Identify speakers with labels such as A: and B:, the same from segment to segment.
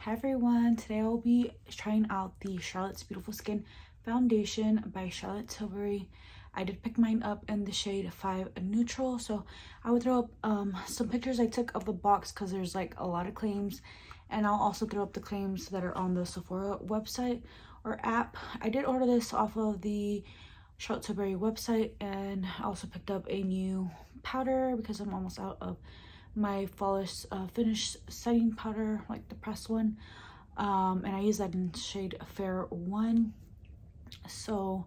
A: Hi everyone, today I'll be trying out the Charlotte's Beautiful Skin Foundation by Charlotte Tilbury. I did pick mine up in the shade 5 Neutral, so I would throw up some pictures I took of the box because there's like a lot of claims, and I'll also throw up the claims that are on the Sephora website or app. I did order this off of the Charlotte Tilbury website, and I also picked up a new powder because I'm almost out of my flawless finish setting powder, like the pressed one, and I use that in shade Fair 1. So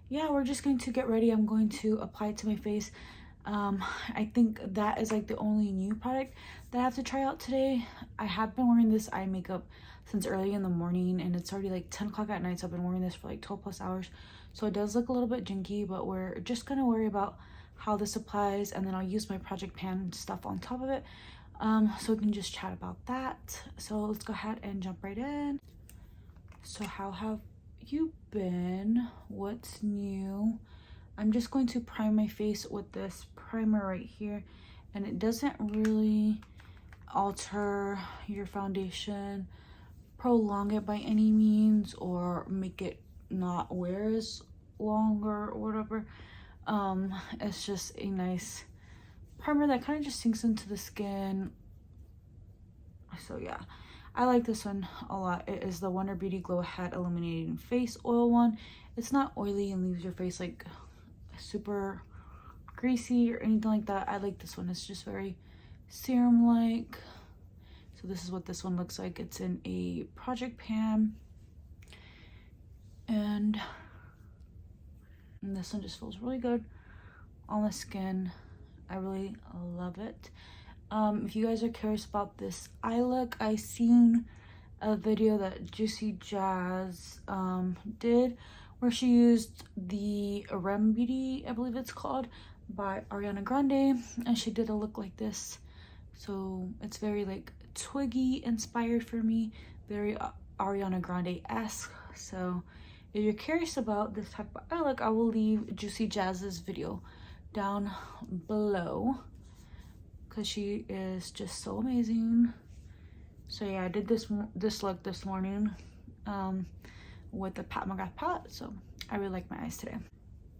A: yeah, we're just going to get ready. I'm going to apply it to my face. I think that is like the only new product that I have to try out today. I have been wearing this eye makeup since early in the morning, and it's already like 10 o'clock at night, so I've been wearing this for like 12 plus hours, so it does look a little bit jinky, but we're just gonna worry about how this applies, and then I'll use my project pan stuff on top of it, so we can just chat about that. So let's go ahead and jump right in. So how have you been? What's new? I'm just going to prime my face with this primer right here, and it doesn't really alter your foundation, prolong it by any means, or make it not wear as long or whatever. It's just a nice primer that kind of just sinks into the skin. So yeah, I like this one a lot. It is the Wonder Beauty Glow Hat Illuminating Face Oil one. It's not oily and leaves your face like super greasy or anything like that. I like this one. It's just very serum like. So this is what this one looks like. It's in a project pan, and this one just feels really good on the skin. I really love it. If you guys are curious about this eye look, I seen a video that Juicy Jazz did where she used the Rem Beauty, I believe it's called, by Ariana Grande, and she did a look like this. So it's very like Twiggy inspired for me, very Ariana Grande-esque. So if you're curious about this type of eye look, I will leave Juicy Jazz's video down below because she is just so amazing. So yeah, I did this look this morning with the Pat McGrath palette, so I really like my eyes today.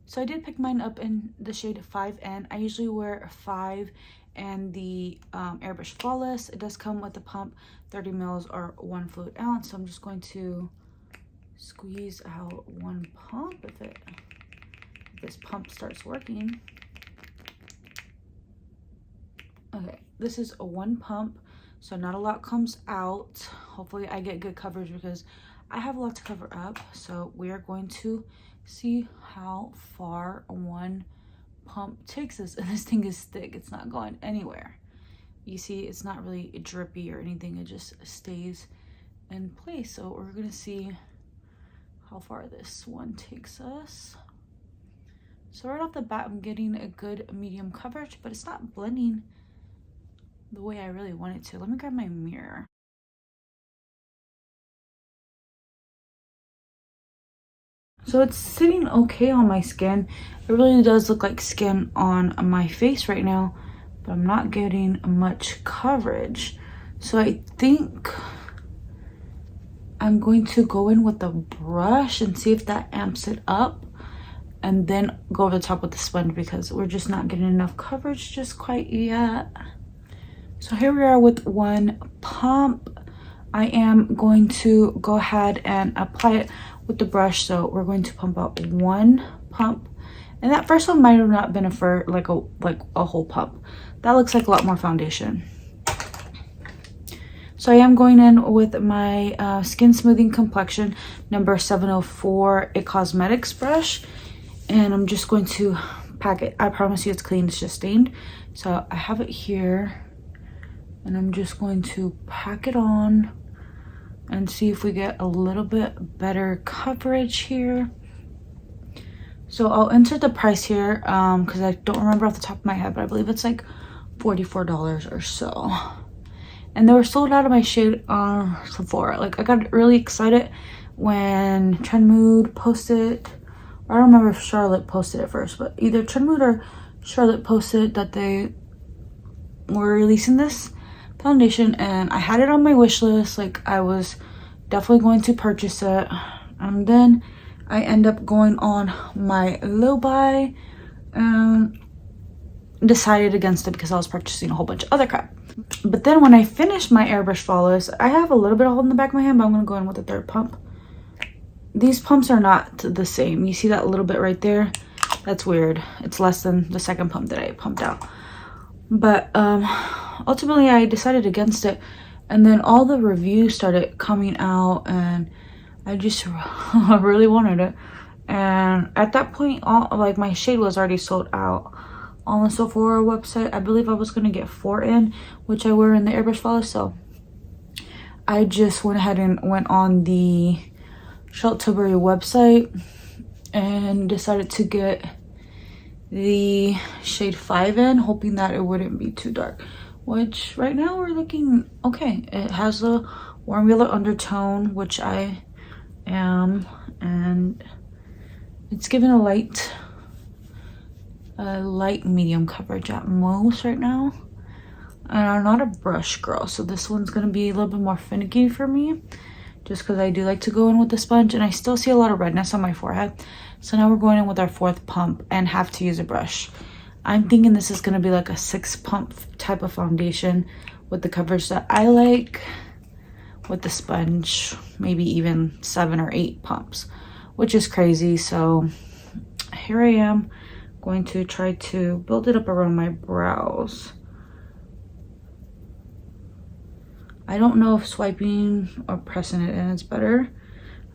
A: So I did pick mine up in the shade 5N. I usually wear 5 and the Airbrush Flawless. It does come with a pump, 30 mils or 1 fluid ounce. So I'm just going to squeeze out 1 pump if this pump starts working. Okay, this is a 1 pump, so not a lot comes out. Hopefully I get good coverage because I have a lot to cover up. So we are going to see how far 1 pump takes us. And this thing is thick, it's not going anywhere. You see, it's not really drippy or anything, it just stays in place. So we're gonna see how far this one takes us. So right off the bat, I'm getting a good medium coverage, but it's not blending the way I really want it to. Let me grab my mirror. So it's sitting okay on my skin. It really does look like skin on my face right now, but I'm not getting much coverage. So I think I'm going to go in with a brush and see if that amps it up, and then go over the top with the sponge because we're just not getting enough coverage just quite yet. So here we are with 1 pump. I am going to go ahead and apply it with the brush. So we're going to pump out 1 pump, and that first one might have not been a whole pump. That looks like a lot more foundation. So I am going in with my Skin Smoothing Complexion number 704 It Cosmetics brush, and I'm just going to pack it. I promise you it's clean, it's just stained. So I have it here, and I'm just going to pack it on and see if we get a little bit better coverage here. So I'll enter the price here because I don't remember off the top of my head, but I believe it's like $44 or so. And they were sold out of my shade on Sephora. Like, I got really excited when Trend Mood posted, I don't remember if Charlotte posted it first, but either Trend Mood or Charlotte posted that they were releasing this foundation, and I had it on my wish list. Like, I was definitely going to purchase it, and then I end up going on my low buy and decided against it because I was purchasing a whole bunch of other crap. But then when I finished my airbrush flawless, I have a little bit of hold in the back of my hand, but I'm going to go in with a third pump. These pumps are not the same. You see that little bit right there? That's weird. It's less than the second pump that I pumped out. But ultimately I decided against it, and then all the reviews started coming out, and I just really wanted it. And at that point, like, my shade was already sold out on the Sephora website. I believe I was gonna get 4 in, which I wear in the airbrush flawless, so I just went ahead and went on the Charlotte Tilbury website and decided to get the shade 5 in, hoping that it wouldn't be too dark, which right now we're looking okay. It has a warm yellow undertone, which I am, and it's given a light medium coverage at most right now. And I'm not a brush girl, so this one's gonna be a little bit more finicky for me, just because I do like to go in with the sponge, and I still see a lot of redness on my forehead. So now we're going in with our 4th pump and have to use a brush. I'm thinking this is gonna be like a 6 pump type of foundation with the coverage that I like, with the sponge, maybe even 7 or 8 pumps, which is crazy. So here I am going to try to build it up around my brows. I don't know if swiping or pressing it in is better.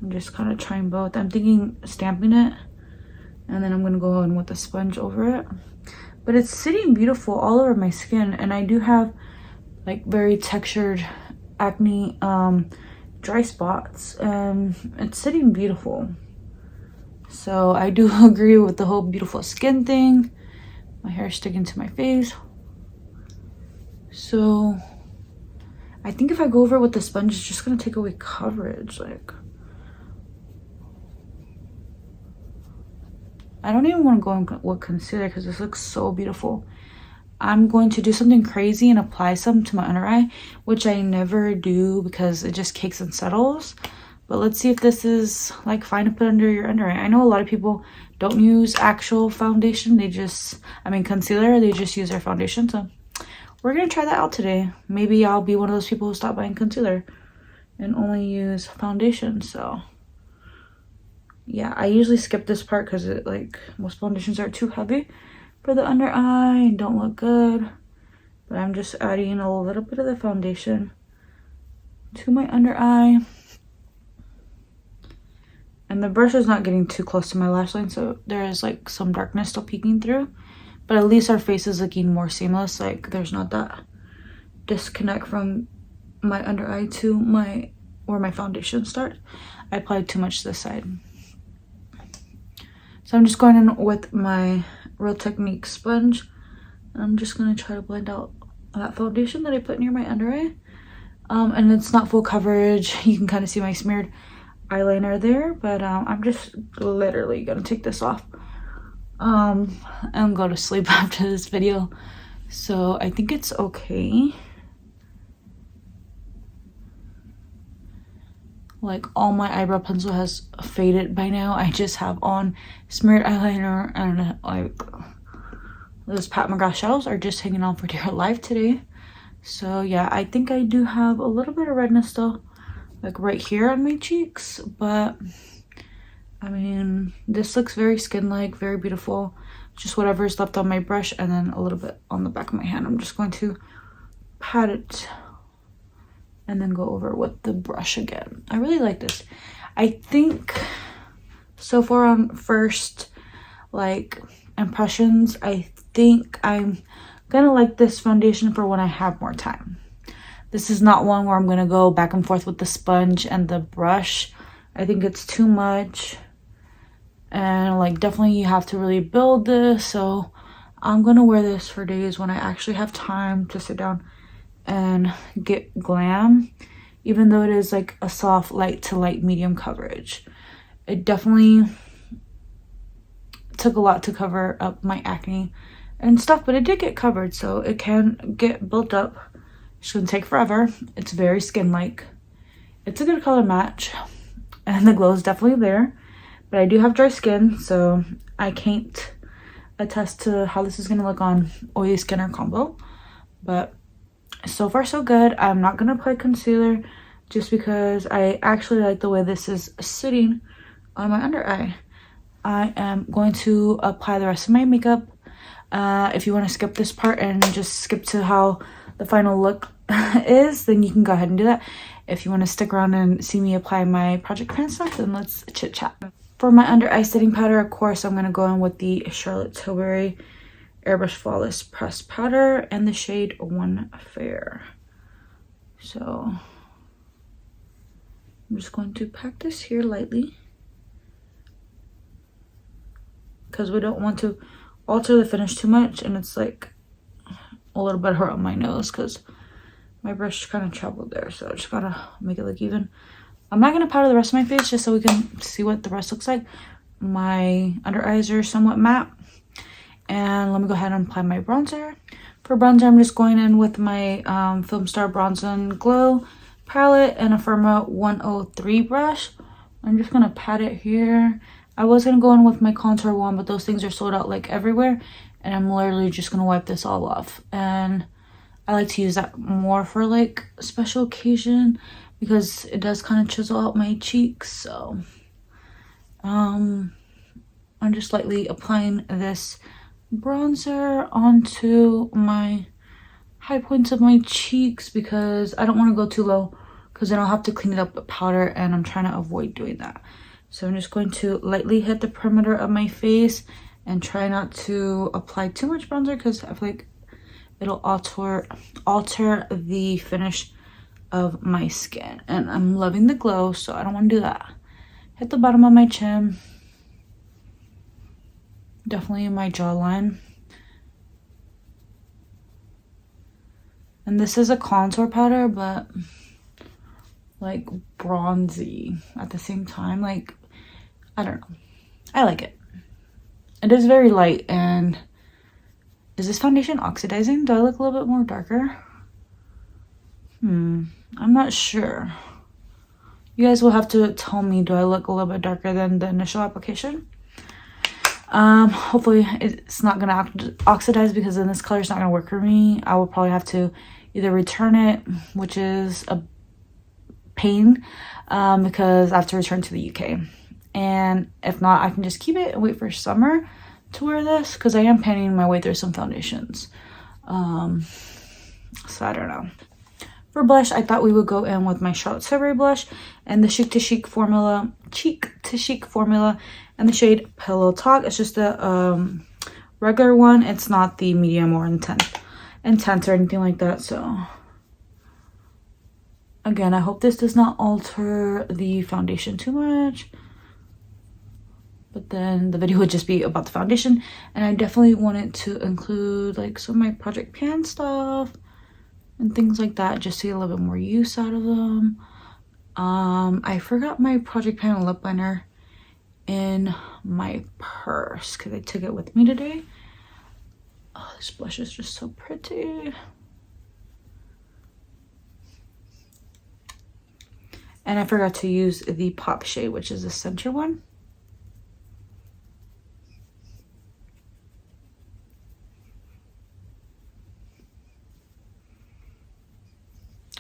A: I'm just kind of trying both. I'm thinking stamping it, and then I'm going to go in with a sponge over it. But it's sitting beautiful all over my skin, and I do have like very textured acne dry spots, and it's sitting beautiful. So I do agree with the whole beautiful skin thing. My hair is sticking to my face. So I think if I go over with the sponge, it's just going to take away coverage. Like, I don't even want to go in with concealer because this looks so beautiful. I'm going to do something crazy and apply some to my under eye, which I never do because it just cakes and settles. But let's see if this is like fine to put under your under eye. I know a lot of people don't use actual foundation. They just, concealer, they just use their foundation. So we're going to try that out today. Maybe I'll be one of those people who stop buying concealer and only use foundation. So yeah, I usually skip this part because it, like, most foundations are too heavy for the under eye and don't look good. But I'm just adding a little bit of the foundation to my under eye. And the brush is not getting too close to my lash line, so there is like some darkness still peeking through. But at least our face is looking more seamless. Like, there's not that disconnect from my under eye to where my foundation starts. I applied too much this side. So I'm just going in with my Real Technique sponge. I'm just going to try to blend out that foundation that I put near my under eye. And it's not full coverage. You can kind of see my smeared eyeliner there, but I'm just literally going to take this off and go to sleep after this video. So I think it's okay. Like, all my eyebrow pencil has faded by now. I just have on smeared eyeliner, and like those Pat McGrath shadows are just hanging on for dear life today. So yeah, I think I do have a little bit of redness still, like right here on my cheeks, but I mean, this looks very skin-like, very beautiful. Just whatever is left on my brush, and then a little bit on the back of my hand. I'm just going to pat it and then go over with the brush again. I really like this. I think so far on first like impressions, I think I'm gonna like this foundation for when I have more time. This is not one where I'm gonna go back and forth with the sponge and the brush. I think it's too much, and like definitely you have to really build this. So I'm gonna wear this for days when I actually have time to sit down and get glam, even though it is like a soft light to light medium coverage. It definitely took a lot to cover up my acne and stuff, but it did get covered, so it can get built up It's gonna take forever. It's very skin-like. It's a good color match, and the glow is definitely there. But I do have dry skin, so I can't attest to how this is gonna look on oily skin or combo. But so far so good. I'm not gonna apply concealer just because I actually like the way this is sitting on my under eye. I am going to apply the rest of my makeup. If you want to skip this part and just skip to how the final look is, then you can go ahead and do that. If you want to stick around and see me apply my Project Pan stuff, then let's chit chat. For my under eye setting powder, of course, I'm going to go in with the Charlotte Tilbury Airbrush Flawless Pressed Powder and the shade One Fair. So I'm just going to pack this here lightly, because we don't want to alter the finish too much, and it's like a little bit hurt on my nose because my brush kind of traveled there, so I just gotta make it look even. I'm not gonna powder the rest of my face just so we can see what the rest looks like. My under eyes are somewhat matte, and let me go ahead and apply my bronzer. For bronzer, I'm just going in with my Film Star Bronze and Glow palette and a Firma 103 brush. I'm just gonna pat it here. I was gonna go in with my contour one, but those things are sold out like everywhere, and I'm literally just gonna wipe this all off. And I like to use that more for like special occasion because it does kind of chisel out my cheeks. So I'm just lightly applying this bronzer onto my high points of my cheeks because I don't want to go too low, because then I'll have to clean it up with powder, and I'm trying to avoid doing that. So I'm just going to lightly hit the perimeter of my face and try not to apply too much bronzer because I feel like it'll alter the finish of my skin. And I'm loving the glow, so I don't want to do that. Hit the bottom of my chin. Definitely in my jawline. And this is a contour powder, but like bronzy at the same time. Like, I don't know. I like it. It is very light. And is this foundation oxidizing? Do I look a little bit more darker? I'm not sure. You guys will have to tell me, do I look a little bit darker than the initial application? Hopefully it's not gonna oxidize, because then this color is not gonna work for me. I will probably have to either return it, which is a pain, because I have to return to the UK. And if not, I can just keep it and wait for summer to wear this, because I am panning my way through some foundations. So I don't know. For blush, I thought we would go in with my Charlotte Tilbury blush and the Cheek to Chic formula, and the shade Pillow Talk. It's just a regular one. It's not the medium or intense or anything like that. So again, I hope this does not alter the foundation too much, but then the video would just be about the foundation, and I definitely wanted to include like some of my Project Pan stuff and things like that, just to get a little bit more use out of them. I forgot my Project Pan lip liner in my purse because I took it with me today. Oh, this blush is just so pretty. And I forgot to use the Pop shade, which is the center one.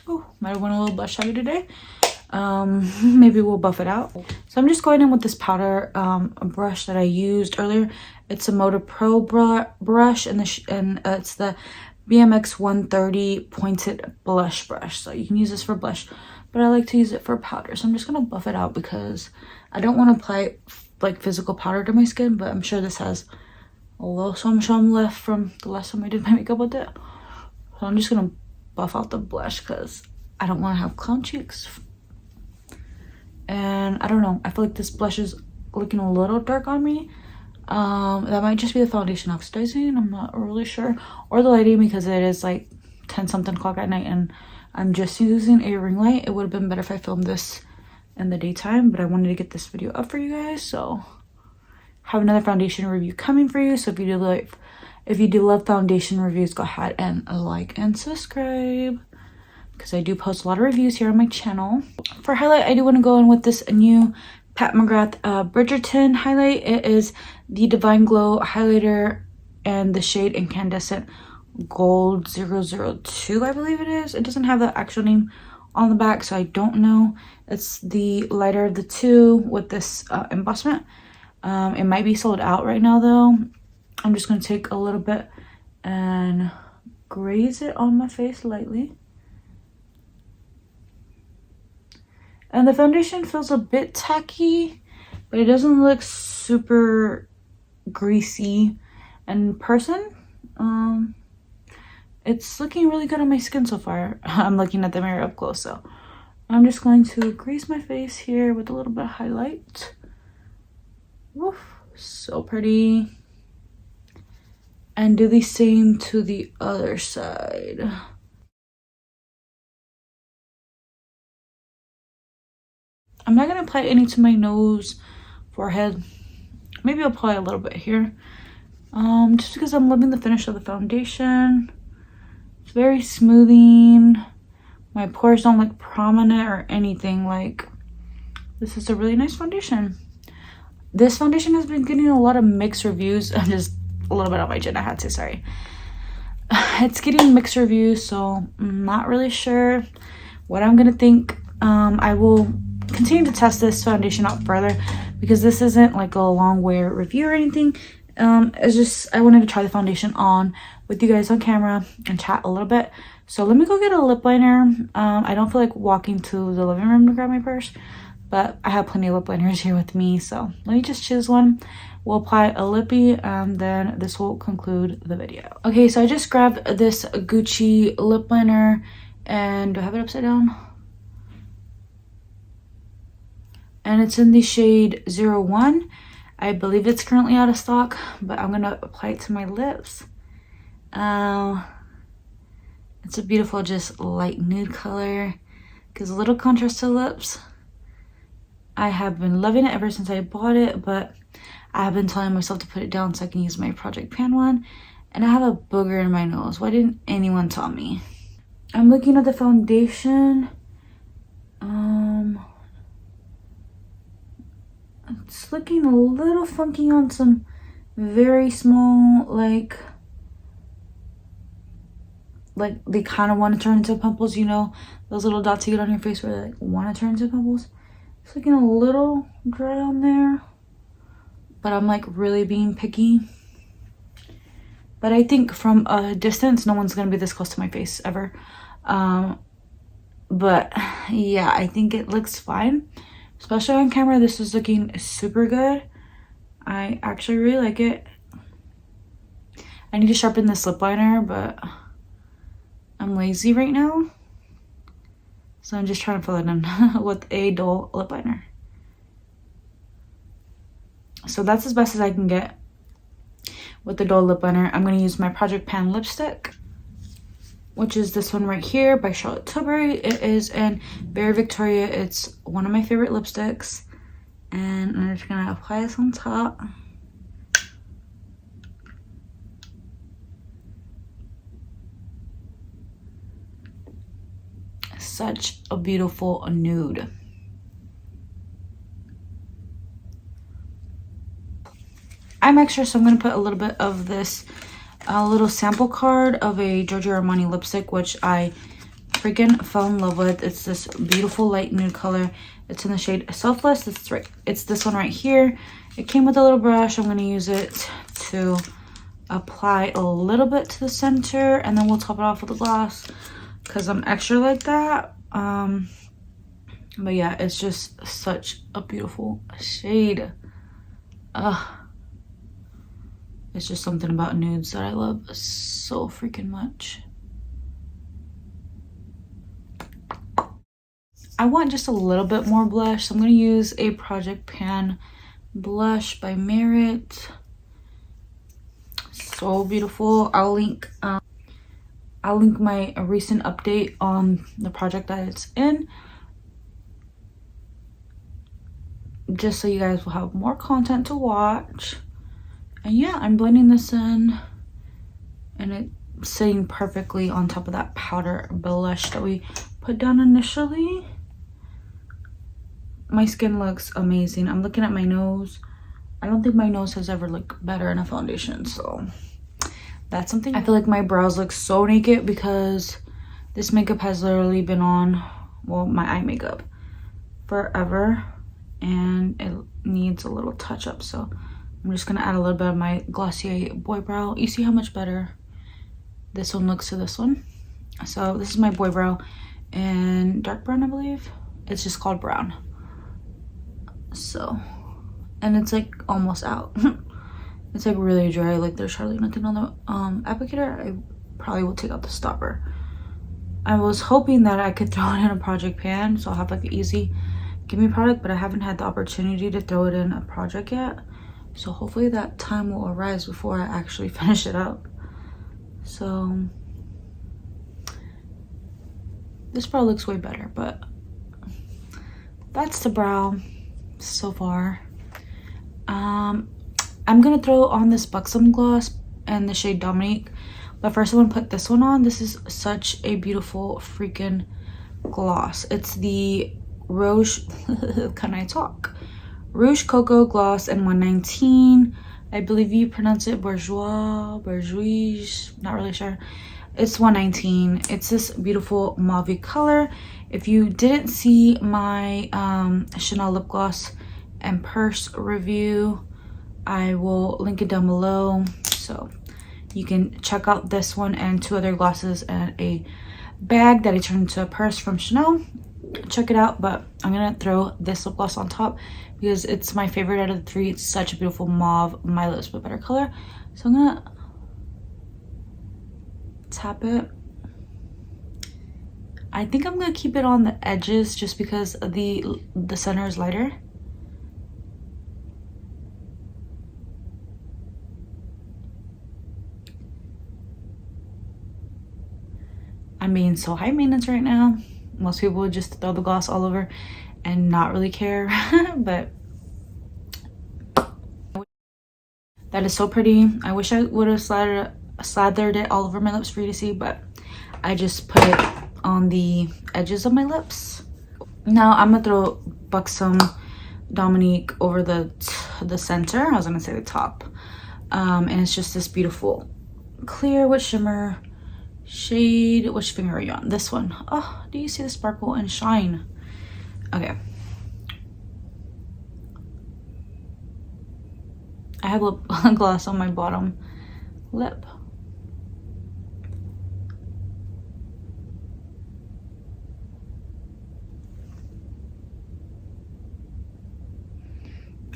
A: Oh, might have went a little blush heavy today. Maybe we'll buff it out. So I'm just going in with this powder brush that I used earlier. It's a Moda Pro brush, and it's the BMX 130 pointed blush brush. So you can use this for blush, but I like to use it for powder. So I'm just gonna buff it out because I don't want to apply like physical powder to my skin, but I'm sure this has a little some left from the last time I did my makeup with it. So I'm just gonna buff out the blush because I don't want to have clown cheeks. And I don't know, I feel like this blush is looking a little dark on me. That might just be the foundation oxidizing, I'm not really sure, or the lighting, because it is like 10 something o'clock at night and I'm just using a ring light. It would have been better if I filmed this in the daytime, but I wanted to get this video up for you guys. So I have another foundation review coming for you, so if you do love foundation reviews, go ahead and like and subscribe. because I do post a lot of reviews here on my channel. For highlight, I do want to go in with this new Pat McGrath Bridgerton highlight. It is the Divine Glow highlighter and the shade Incandescent Gold 002, I believe it is. It doesn't have the actual name on the back, so I don't know. It's the lighter of the two with this embossment. It might be sold out right now though. I'm just going to take a little bit and graze it on my face lightly. And the foundation feels a bit tacky, but it doesn't look super greasy in person. It's looking really good on my skin so far. I'm looking at the mirror up close, so I'm just going to grease my face here with a little bit of highlight. Woof, so pretty. And do the same to the other side. I'm not gonna apply any to my nose, forehead. Maybe I'll apply a little bit here. Just because I'm loving the finish of the foundation. It's very smoothing. My pores don't look prominent or anything. Like, this is a really nice foundation. This foundation has been getting a lot of mixed reviews. I'm just a little bit on my chin, I had to, sorry. It's getting mixed reviews, so I'm not really sure what I'm gonna think. I will continue to test this foundation out further because this isn't like a long wear review or anything. It's just I wanted to try the foundation on with you guys on camera and chat a little bit. So let me go get a lip liner. I don't feel like walking to the living room to grab my purse, but I have plenty of lip liners here with me, so let me just choose one. We'll apply a lippy and then this will conclude the video. Okay, so I just grabbed this Gucci lip liner, and do I have it upside down? And it's in the shade 01. I believe it's currently out of stock, but I'm gonna apply it to my lips. It's a beautiful, just light nude color. Gives a little contrast to the lips. I have been loving it ever since I bought it, but I have been telling myself to put it down so I can use my Project Pan one. And I have a booger in my nose. Why didn't anyone tell me? I'm looking at the foundation. It's looking a little funky on some very small, like they kind of want to turn into pimples, you know, those little dots you get on your face where they like, want to turn into pimples. It's looking a little dry on there, but I'm like really being picky. But I think from a distance, no one's gonna be this close to my face ever. But yeah, I think it looks fine. Especially on camera, this is looking super good. I actually really like it. I need to sharpen this lip liner, but I'm lazy right now. So I'm just trying to fill it in with a dull lip liner. So that's as best as I can get with the dull lip liner. I'm going to use my Project Pan lipstick, which is this one right here by Charlotte Tilbury. It is in Very Victoria. It's one of my favorite lipsticks. And I'm just gonna apply this on top. Such a beautiful nude. I'm extra, so I'm gonna put a little bit of this little sample card of a Giorgio Armani lipstick, which I freaking fell in love with. It's this beautiful light nude color. It's in the shade Selfless. It's this one right here. It came with a little brush. I'm going to use it to apply a little bit to the center, and then we'll top it off with a gloss because I'm extra like that. But yeah, it's just such a beautiful shade. It's just something about nudes that I love so freaking much. I want just a little bit more blush, so I'm going to use a Project Pan blush by Merit. So beautiful. I'll link my recent update on the project that it's in, just so you guys will have more content to watch. And yeah, I'm blending this in, and it sitting perfectly on top of that powder blush that we put down initially. My skin looks amazing. I'm looking at my nose. I don't think my nose has ever looked better in a foundation, so that's something. I feel like my brows look so naked because this makeup has literally been on, well, my eye makeup, forever, and it needs a little touch up. So I'm just gonna add a little bit of my Glossier Boy Brow. You see how much better this one looks to this one? So this is my Boy Brow in dark brown, I believe. It's just called brown. So, and it's like almost out. It's like really dry, like there's hardly nothing on the applicator. I probably will take out the stopper. I was hoping that I could throw it in a project pan, so I'll have like an easy gimme product, but I haven't had the opportunity to throw it in a project yet. So hopefully that time will arise before I actually finish it up. So this brow looks way better, but that's the brow so far. I'm gonna throw on this Buxom gloss and the shade Dominique, but first I want to put this one on. This is such a beautiful freaking gloss. It's the Rouge can I talk? Rouge Cocoa Gloss in 119. I believe you pronounce it bourgeois, not really sure. It's 119. It's this beautiful mauve color. If you didn't see my Chanel lip gloss and purse review, I will link it down below, so you can check out this one and 2 other glosses and a bag that I turned into a purse from Chanel. Check it out, but I'm gonna throw this lip gloss on top because it's my favorite out of the 3. It's such a beautiful mauve, my lips but better color. So I'm gonna tap it. I think I'm gonna keep it on the edges just because the center is lighter. I'm being so high maintenance right now. Most people would just throw the gloss all over and not really care, but that is so pretty. I wish I would have slathered it all over my lips for you to see, but I just put it on the edges of my lips. Now I'm gonna throw Buxom Dominique over the center. I was gonna say the top, and it's just this beautiful clear with shimmer shade. Which finger are you on? This one. Oh, do you see the sparkle and shine? Okay, I have lip gloss on my bottom lip.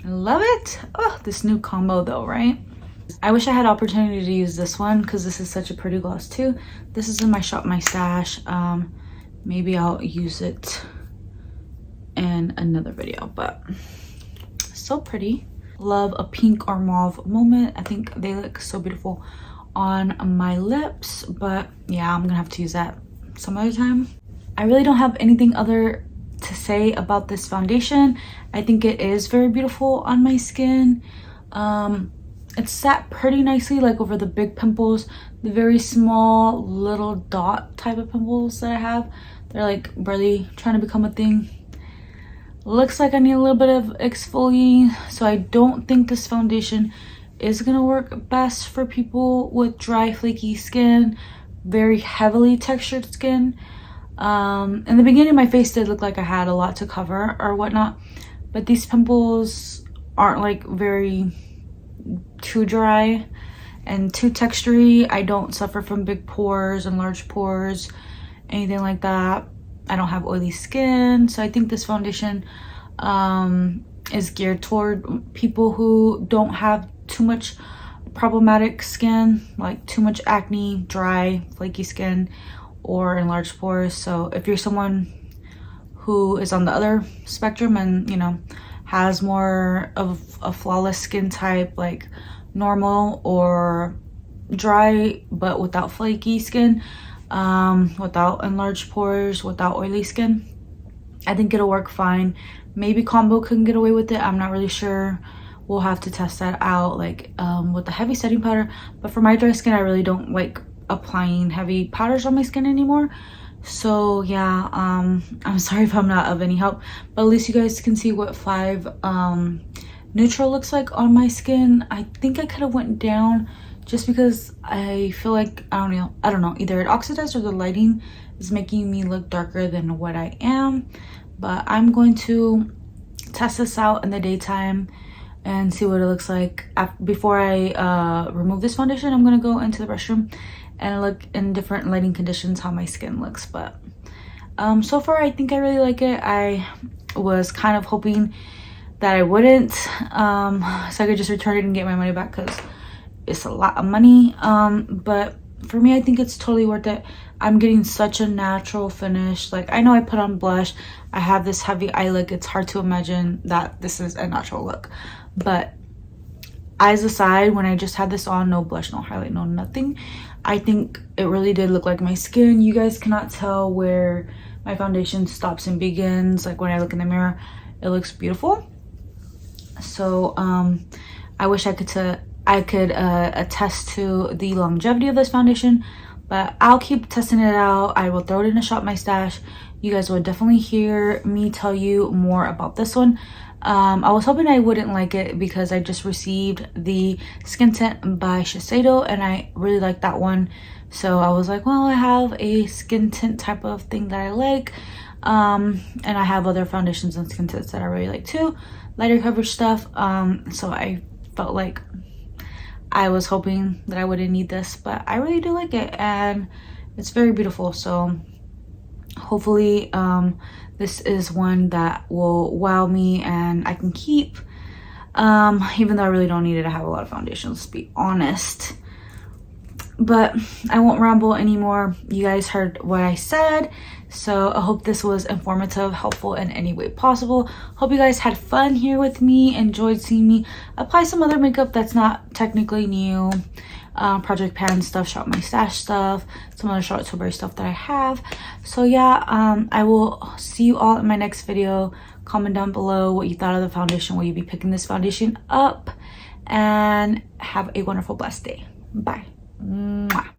A: I love it. Oh, this new combo though, right? I wish I had opportunity to use this one because this is such a pretty gloss too. This is in my shop, my stash. Maybe I'll use it in another video, but so pretty. Love a pink or mauve moment. I think they look so beautiful on my lips, but yeah, I'm gonna have to use that some other time. I really don't have anything other to say about this foundation. I think it is very beautiful on my skin. It sat pretty nicely like over the big pimples, the very small little dot type of pimples that I have. They're like barely trying to become a thing. Looks like I need a little bit of exfoliating, so I don't think this foundation is gonna work best for people with dry, flaky skin, very heavily textured skin. In the beginning, my face did look like I had a lot to cover or whatnot, but these pimples aren't like very too dry and too textury. I don't suffer from big pores and large pores, anything like that. I don't have oily skin, so I think this foundation is geared toward people who don't have too much problematic skin, like too much acne, dry, flaky skin, or enlarged pores. So if you're someone who is on the other spectrum and, you know, has more of a flawless skin type, like normal or dry but without flaky skin, without enlarged pores, without oily skin, I think it'll work fine. Maybe combo can get away with it, I'm not really sure. We'll have to test that out, like with the heavy setting powder. But for my dry skin, I really don't like applying heavy powders on my skin anymore. So yeah, I'm sorry if I'm not of any help, but at least you guys can see what 5 neutral looks like on my skin. I think I could have went down just because I feel like I don't know, either it oxidized or the lighting is making me look darker than what I am. But I'm going to test this out in the daytime and see what it looks like. Before I remove this foundation, I'm gonna go into the restroom and look in different lighting conditions how my skin looks. But so far I think I really like it. I was kind of hoping that I wouldn't, so I could just return it and get my money back, because it's a lot of money. But for me, I think it's totally worth it. I'm getting such a natural finish. Like, I know I put on blush, I have this heavy eye look. It's hard to imagine that this is a natural look, but eyes aside, when I just had this on, no blush, no highlight, no nothing, I think it really did look like my skin. You guys cannot tell where my foundation stops and begins. Like, when I look in the mirror, it looks beautiful. So I wish I could attest to the longevity of this foundation, but I'll keep testing it out. I will throw it in a shop my stash. You guys will definitely hear me tell you more about this one. I was hoping I wouldn't like it because I just received the Skin Tint by Shiseido and I really like that one. So I was like, well, I have a skin tint type of thing that I like, and I have other foundations and skin tints that I really like too, lighter coverage stuff. So I felt like I was hoping that I wouldn't need this, but I really do like it and it's very beautiful. So hopefully this is one that will wow me and I can keep, even though I really don't need it. I have a lot of foundations, to be honest. But I won't ramble anymore. You guys heard what I said, so I hope this was informative, helpful in any way possible. Hope you guys had fun here with me, enjoyed seeing me apply some other makeup that's not technically new, Project Pan stuff, Shop My Stash stuff, some other Charlotte Tilbury stuff that I have. So yeah, I will see you all in my next video. Comment down below what you thought of the foundation. Will you be picking this foundation up? And have a wonderful, blessed day. Bye. Mwah.